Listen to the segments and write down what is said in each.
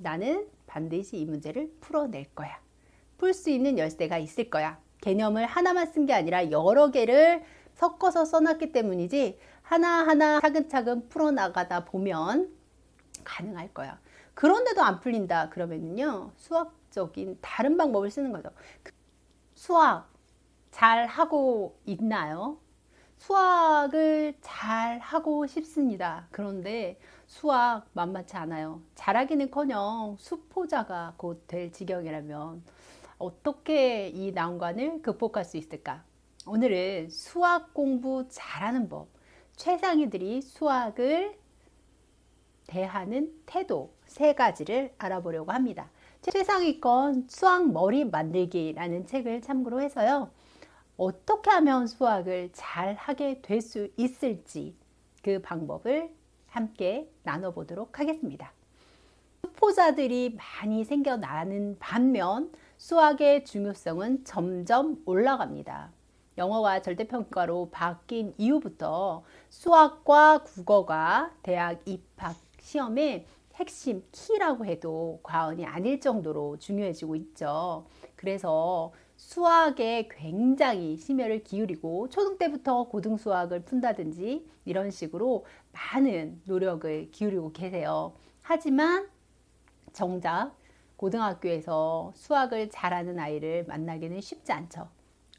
나는 반드시 이 문제를 풀어낼 거야. 풀 수 있는 열쇠가 있을 거야. 개념을 하나만 쓴 게 아니라 여러 개를 섞어서 써놨기 때문이지 하나하나 차근차근 풀어나가다 보면 가능할 거야. 그런데도 안 풀린다 그러면요, 수학적인 다른 방법을 쓰는 거죠. 수학 잘 하고 있나요? 수학을 잘 하고 싶습니다. 그런데 수학 만만치 않아요. 잘하기는커녕 수포자가 곧 될 지경이라면 어떻게 이 난관을 극복할 수 있을까? 오늘은 수학 공부 잘하는 법, 최상위들이 수학을 대하는 태도 세 가지를 알아보려고 합니다. 최상위권 수학 머리 만들기라는 책을 참고로 해서요, 어떻게 하면 수학을 잘 하게 될 수 있을지 그 방법을 함께 나눠보도록 하겠습니다. 수포자들이 많이 생겨나는 반면 수학의 중요성은 점점 올라갑니다. 영어가 절대평가로 바뀐 이후부터 수학과 국어가 대학 입학 시험의 핵심 키라고 해도 과언이 아닐 정도로 중요해지고 있죠. 그래서 수학에 굉장히 심혈을 기울이고 초등 때부터 고등 수학을 푼다든지 이런 식으로 많은 노력을 기울이고 계세요. 하지만 정작 고등학교에서 수학을 잘하는 아이를 만나기는 쉽지 않죠.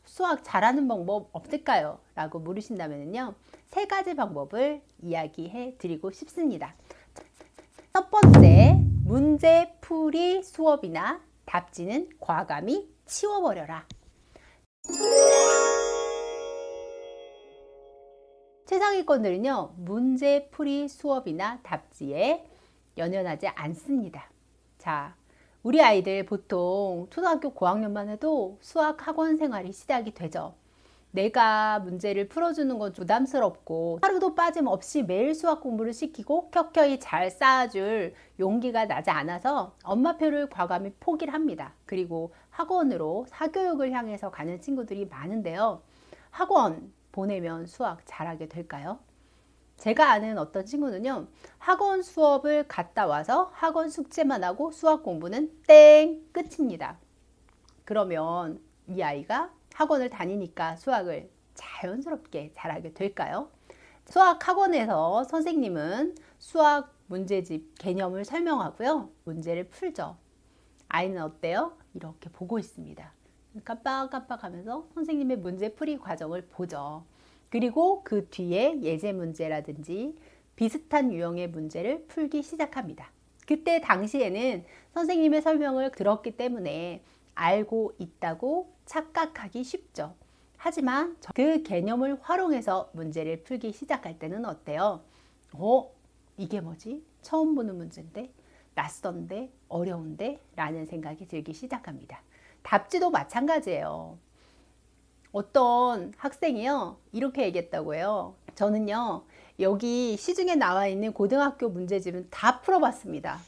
수학 잘하는 방법 없을까요? 라고 물으신다면요, 세 가지 방법을 이야기해 드리고 싶습니다. 첫 번째, 문제풀이 수업이나 답지는 과감히 치워버려라. 최상위권들은요, 문제풀이 수업이나 답지에 연연하지 않습니다. 자, 우리 아이들 보통 초등학교 고학년만 해도 수학 학원 생활이 시작이 되죠. 내가 문제를 풀어주는 건 부담스럽고 하루도 빠짐없이 매일 수학 공부를 시키고 켜켜이 잘 쌓아줄 용기가 나지 않아서 엄마표를 과감히 포기를 합니다. 그리고 학원으로 사교육을 향해서 가는 친구들이 많은데요, 학원 보내면 수학 잘하게 될까요? 제가 아는 어떤 친구는요, 학원 수업을 갔다 와서 학원 숙제만 하고 수학 공부는 땡 끝입니다. 그러면 이 아이가 학원을 다니니까 수학을 자연스럽게 잘하게 될까요? 수학 학원에서 선생님은 수학 문제집 개념을 설명하고요, 문제를 풀죠. 아이는 어때요? 이렇게 보고 있습니다. 깜빡깜빡하면서 선생님의 문제풀이 과정을 보죠. 그리고 그 뒤에 예제 문제라든지 비슷한 유형의 문제를 풀기 시작합니다. 그때 당시에는 선생님의 설명을 들었기 때문에 알고 있다고 착각하기 쉽죠. 하지만 그 개념을 활용해서 문제를 풀기 시작할 때는 어때요? 이게 뭐지? 처음 보는 문제인데, 낯선데, 어려운데? 라는 생각이 들기 시작합니다. 답지도 마찬가지예요. 어떤 학생이요, 이렇게 얘기했다고 해요. 저는요, 여기 시중에 나와 있는 고등학교 문제집은 다 풀어봤습니다.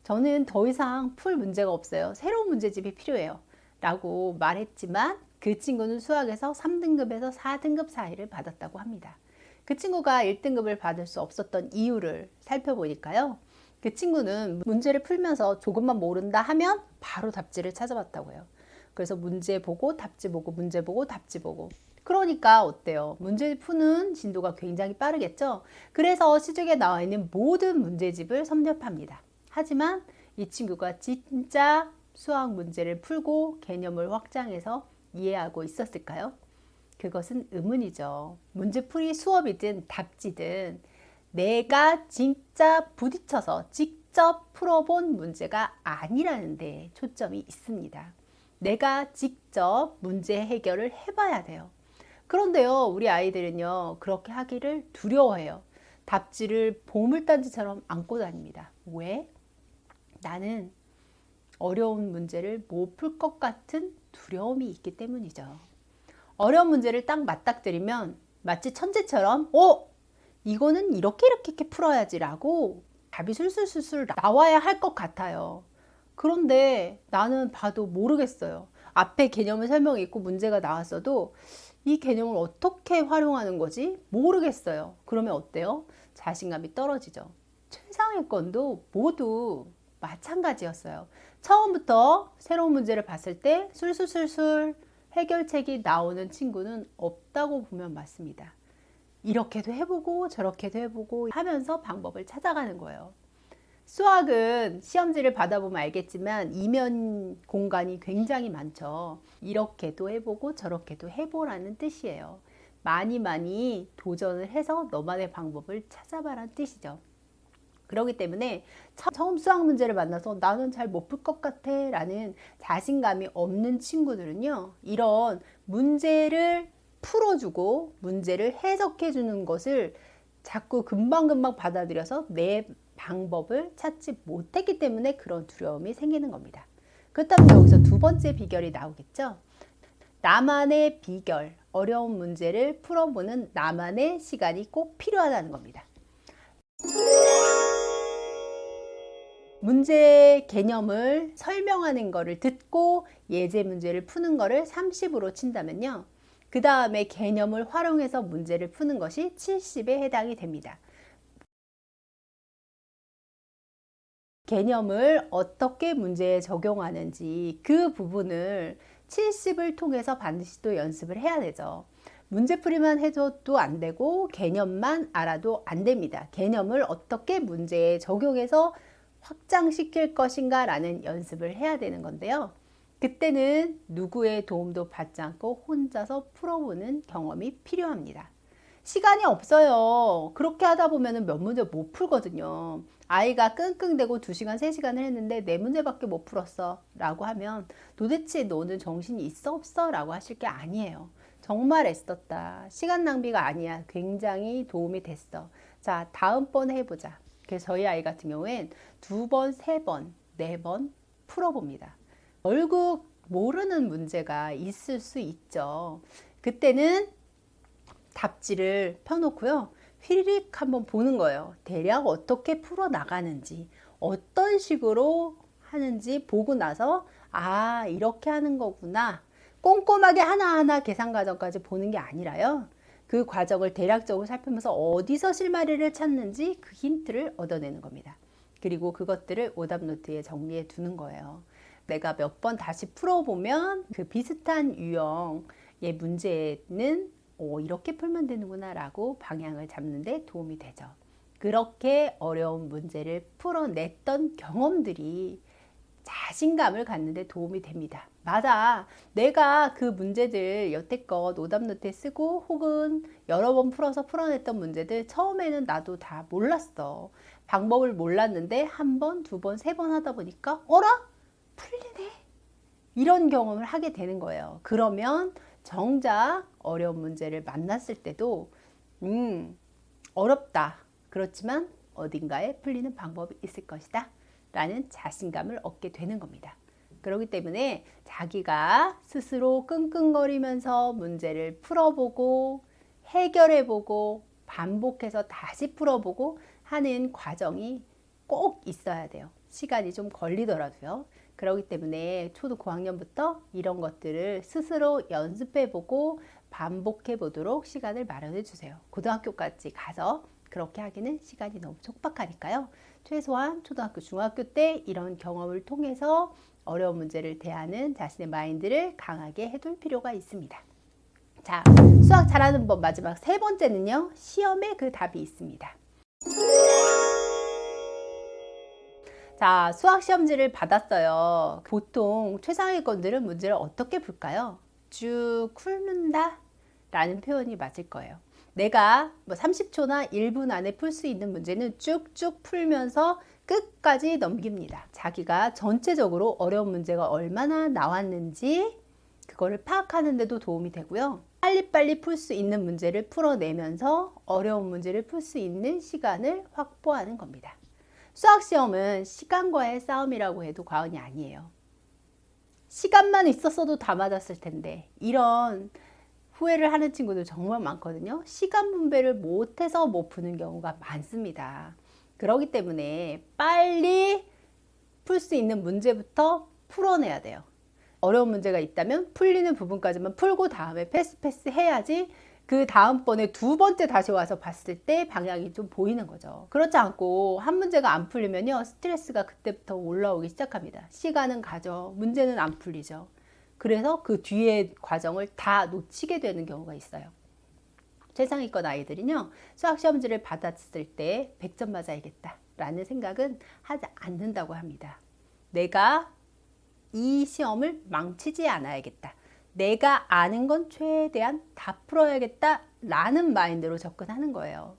저는 더 이상 풀 문제가 없어요. 새로운 문제집이 필요해요. 라고 말했지만 그 친구는 수학에서 3등급에서 4등급 사이를 받았다고 합니다. 그 친구가 1등급을 받을 수 없었던 이유를 살펴보니까요, 그 친구는 문제를 풀면서 조금만 모른다 하면 바로 답지를 찾아봤다고 해요. 그래서 문제 보고 답지 보고 문제 보고 답지 보고, 그러니까 어때요? 문제 푸는 진도가 굉장히 빠르겠죠? 그래서 시중에 나와 있는 모든 문제집을 섭렵합니다. 하지만 이 친구가 진짜 수학 문제를 풀고 개념을 확장해서 이해하고 있었을까요? 그것은 의문이죠. 문제풀이 수업이든 답지든 내가 진짜 부딪혀서 직접 풀어본 문제가 아니라는 데 초점이 있습니다. 내가 직접 문제 해결을 해봐야 돼요. 그런데요, 우리 아이들은요, 그렇게 하기를 두려워해요. 답지를 보물단지처럼 안고 다닙니다. 왜? 나는 어려운 문제를 못 풀 것 같은 두려움이 있기 때문이죠. 어려운 문제를 딱 맞닥뜨리면 마치 천재처럼 이거는 이렇게 풀어야지 라고 답이 술술술술 나와야 할 것 같아요. 그런데 나는 봐도 모르겠어요. 앞에 개념을 설명이 있고 문제가 나왔어도 이 개념을 어떻게 활용하는 거지? 모르겠어요. 그러면 어때요? 자신감이 떨어지죠. 최상위권도 모두 마찬가지였어요. 처음부터 새로운 문제를 봤을 때 술술술술 해결책이 나오는 친구는 없다고 보면 맞습니다. 이렇게도 해보고 저렇게도 해보고 하면서 방법을 찾아가는 거예요. 수학은 시험지를 받아보면 알겠지만 이면 공간이 굉장히 많죠. 이렇게도 해보고 저렇게도 해보라는 뜻이에요. 많이 도전을 해서 너만의 방법을 찾아봐라는 뜻이죠. 그렇기 때문에 처음 수학 문제를 만나서 나는 잘 못 풀 것 같아 라는 자신감이 없는 친구들은요, 이런 문제를 풀어주고 문제를 해석해 주는 것을 자꾸 금방금방 받아들여서 내 방법을 찾지 못했기 때문에 그런 두려움이 생기는 겁니다. 그렇다면 여기서 두 번째 비결이 나오겠죠. 나만의 비결, 어려운 문제를 풀어보는 나만의 시간이 꼭 필요하다는 겁니다. 문제 개념을 설명하는 거를 듣고 예제 문제를 푸는 거를 30으로 친다면요, 그 다음에 개념을 활용해서 문제를 푸는 것이 70에 해당이 됩니다. 개념을 어떻게 문제에 적용하는지 그 부분을 70을 통해서 반드시 또 연습을 해야 되죠. 문제풀이만 해줘도 안 되고 개념만 알아도 안 됩니다. 개념을 어떻게 문제에 적용해서 확장시킬 것인가 라는 연습을 해야 되는 건데요. 그때는 누구의 도움도 받지 않고 혼자서 풀어보는 경험이 필요합니다. 시간이 없어요. 그렇게 하다 보면 몇 문제 못 풀거든요. 아이가 끙끙대고 2시간, 3시간을 했는데 4문제밖에 못 풀었어 라고 하면 도대체 너는 정신이 있어 없어? 라고 하실 게 아니에요. 정말 애썼다. 시간 낭비가 아니야. 굉장히 도움이 됐어. 자, 다음번에 해보자. 그래서 저희 아이 같은 경우엔 2번, 3번, 4번 풀어봅니다. 결국 모르는 문제가 있을 수 있죠. 그때는 답지를 펴놓고요, 휘리릭 한번 보는 거예요. 대략 어떻게 풀어나가는지, 어떤 식으로 하는지 보고 나서 아, 이렇게 하는 거구나. 꼼꼼하게 하나하나 계산 과정까지 보는 게 아니라요, 그 과정을 대략적으로 살피면서 어디서 실마리를 찾는지 그 힌트를 얻어내는 겁니다. 그리고 그것들을 오답 노트에 정리해 두는 거예요. 내가 몇 번 다시 풀어보면 그 비슷한 유형의 문제는 이렇게 풀면 되는구나 라고 방향을 잡는 데 도움이 되죠. 그렇게 어려운 문제를 풀어냈던 경험들이 자신감을 갖는 데 도움이 됩니다. 맞아, 내가 그 문제들 여태껏 오답노트에 쓰고 혹은 여러 번 풀어서 풀어냈던 문제들 처음에는 나도 다 몰랐어. 방법을 몰랐는데 한 번, 2번, 3번 하다 보니까 어라? 풀리네? 이런 경험을 하게 되는 거예요. 그러면 정작 어려운 문제를 만났을 때도 어렵다. 그렇지만 어딘가에 풀리는 방법이 있을 것이다 라는 자신감을 얻게 되는 겁니다. 그렇기 때문에 자기가 스스로 끙끙거리면서 문제를 풀어보고 해결해보고 반복해서 다시 풀어보고 하는 과정이 꼭 있어야 돼요. 시간이 좀 걸리더라도요. 그렇기 때문에 초등 고학년부터 이런 것들을 스스로 연습해보고 반복해보도록 시간을 마련해 주세요. 고등학교까지 가서 그렇게 하기는 시간이 너무 촉박하니까요. 최소한 초등학교, 중학교 때 이런 경험을 통해서 어려운 문제를 대하는 자신의 마인드를 강하게 해둘 필요가 있습니다. 자, 수학 잘하는 법 마지막 3번째는요. 시험에 그 답이 있습니다. 자, 수학 시험지를 받았어요. 보통 최상위권들은 문제를 어떻게 풀까요? 쭉 훑는다 라는 표현이 맞을 거예요. 내가 30초나 1분 안에 풀 수 있는 문제는 쭉쭉 풀면서 끝까지 넘깁니다. 자기가 전체적으로 어려운 문제가 얼마나 나왔는지 그거를 파악하는 데도 도움이 되고요. 빨리빨리 풀 수 있는 문제를 풀어내면서 어려운 문제를 풀 수 있는 시간을 확보하는 겁니다. 수학시험은 시간과의 싸움이라고 해도 과언이 아니에요. 시간만 있었어도 다 맞았을 텐데 이런 후회를 하는 친구들 정말 많거든요. 시간 분배를 못해서 못 푸는 경우가 많습니다. 그렇기 때문에 빨리 풀 수 있는 문제부터 풀어내야 돼요. 어려운 문제가 있다면 풀리는 부분까지만 풀고 다음에 패스 해야지 그 다음번에 두 번째 다시 와서 봤을 때 방향이 좀 보이는 거죠. 그렇지 않고 한 문제가 안 풀리면요, 스트레스가 그때부터 올라오기 시작합니다. 시간은 가죠. 문제는 안 풀리죠. 그래서 그 뒤에 과정을 다 놓치게 되는 경우가 있어요. 최상위권 아이들은요, 수학 시험지를 받았을 때 100점 맞아야겠다 라는 생각은 하지 않는다고 합니다. 내가 이 시험을 망치지 않아야겠다. 내가 아는 건 최대한 다 풀어야겠다 라는 마인드로 접근하는 거예요.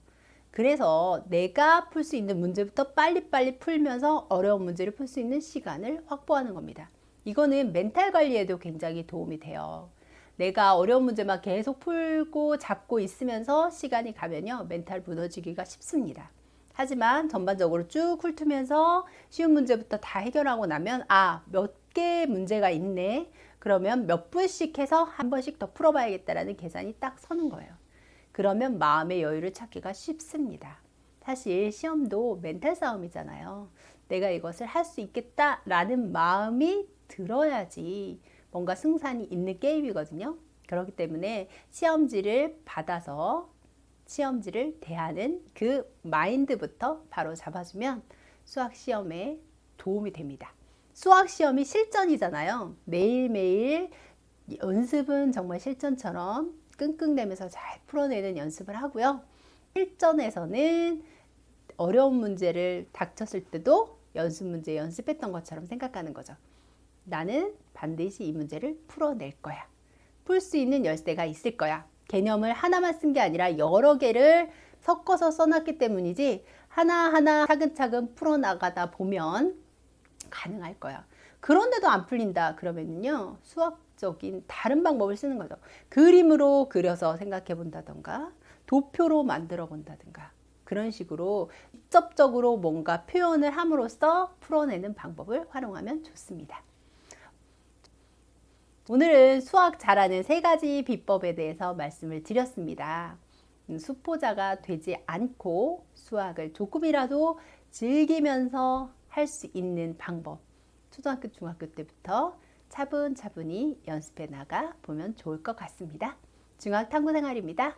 그래서 내가 풀 수 있는 문제부터 빨리빨리 풀면서 어려운 문제를 풀 수 있는 시간을 확보하는 겁니다. 이거는 멘탈 관리에도 굉장히 도움이 돼요. 내가 어려운 문제만 계속 풀고 잡고 있으면서 시간이 가면요, 멘탈 무너지기가 쉽습니다. 하지만 전반적으로 쭉 훑으면서 쉬운 문제부터 다 해결하고 나면 몇 개 문제가 있네. 그러면 몇 분씩 해서 한 번씩 더 풀어봐야겠다라는 계산이 딱 서는 거예요. 그러면 마음의 여유를 찾기가 쉽습니다. 사실 시험도 멘탈 싸움이잖아요. 내가 이것을 할 수 있겠다라는 마음이 들어야지 뭔가 승산이 있는 게임이거든요. 그렇기 때문에 시험지를 받아서 시험지를 대하는 그 마인드부터 바로 잡아주면 수학 시험에 도움이 됩니다. 수학 시험이 실전이잖아요. 매일매일 연습은 정말 실전처럼 끙끙대면서 잘 풀어내는 연습을 하고요. 실전에서는 어려운 문제를 닥쳤을 때도 연습 문제 연습했던 것처럼 생각하는 거죠. 나는 반드시 이 문제를 풀어낼 거야. 풀 수 있는 열쇠가 있을 거야. 개념을 하나만 쓴 게 아니라 여러 개를 섞어서 써놨기 때문이지 하나하나 차근차근 풀어나가다 보면 가능할 거야. 그런데도 안 풀린다 그러면요, 수학적인 다른 방법을 쓰는 거죠. 그림으로 그려서 생각해 본다던가 도표로 만들어 본다든가 그런 식으로 직접적으로 뭔가 표현을 함으로써 풀어내는 방법을 활용하면 좋습니다. 오늘은 수학 잘하는 3가지 비법에 대해서 말씀을 드렸습니다. 수포자가 되지 않고 수학을 조금이라도 즐기면서 할 수 있는 방법, 초등학교, 중학교 때부터 차분차분히 연습해 나가 보면 좋을 것 같습니다. 중학탐구생활입니다.